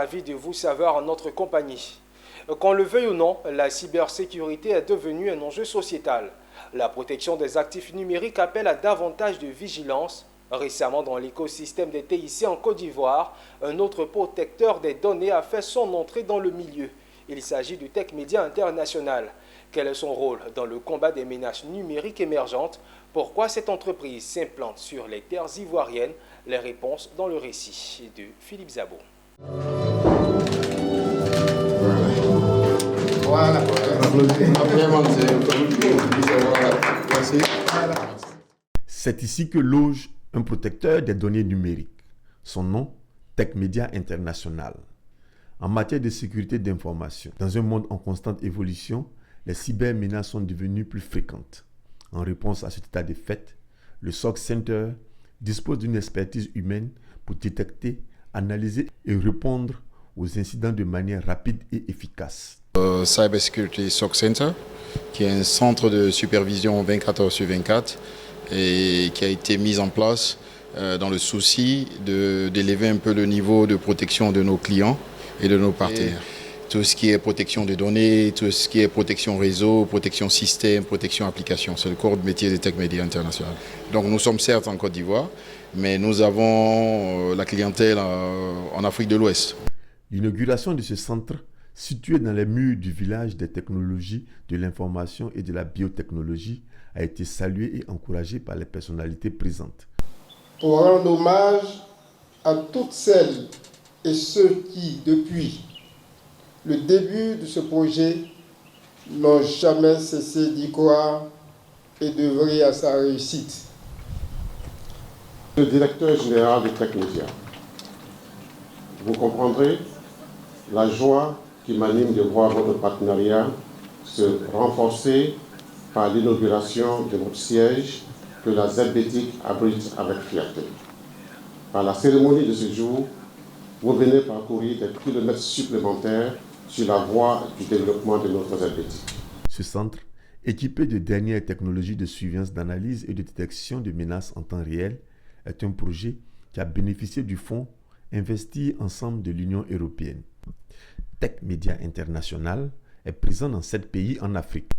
ravi de vous savoir en notre compagnie. Qu'on le veuille ou non, la cybersécurité est devenue un enjeu sociétal. La protection des actifs numériques appelle à davantage de vigilance. Récemment, dans l'écosystème des TIC en Côte d'Ivoire, un autre protecteur des données a fait son entrée dans le milieu. Il s'agit du Tech Media International. Quel est son rôle dans le combat des menaces numériques émergentes? Pourquoi cette entreprise s'implante sur les terres ivoiriennes? Les réponses dans le récit de Philippe Zabo. C'est ici que loge un protecteur des données numériques. Son nom, Tech Media International. En matière de sécurité d'information, dans un monde en constante évolution, les cybermenaces sont devenues plus fréquentes. En réponse à cet état de fait, le SOC Center dispose d'une expertise humaine pour détecter, analyser et répondre aux incidents de manière rapide et efficace. Cybersecurity SOC Center, qui est un centre de supervision 24 heures sur 24 et qui a été mis en place dans le souci d'élever un peu le niveau de protection de nos clients et de nos partenaires. Tout ce qui est protection des données, tout ce qui est protection réseau, protection système, protection application, c'est le corps de métier des Tech Media International. Donc nous sommes certes en Côte d'Ivoire, mais nous avons la clientèle en Afrique de l'Ouest. L'inauguration de ce centre, situé dans les murs du village des technologies de l'information et de la biotechnologie, a été saluée et encouragée par les personnalités présentes. Pour rendre hommage à toutes celles et ceux qui, depuis le début de ce projet, n'ont jamais cessé d'y croire et d'œuvrer à sa réussite. Le directeur général de Tech Media, vous comprendrez la joie qui m'anime de voir votre partenariat se renforcer par l'inauguration de votre siège que la ZBTIC abrite avec fierté. Par la cérémonie de ce jour, vous venez parcourir des kilomètres supplémentaires sur la voie du développement de notre ZBTIC. Ce centre, équipé de dernières technologies de surveillance, d'analyse et de détection de menaces en temps réel, est un projet qui a bénéficié du fonds Investir ensemble de l'Union européenne. Tech Media International est présent dans 7 pays en Afrique.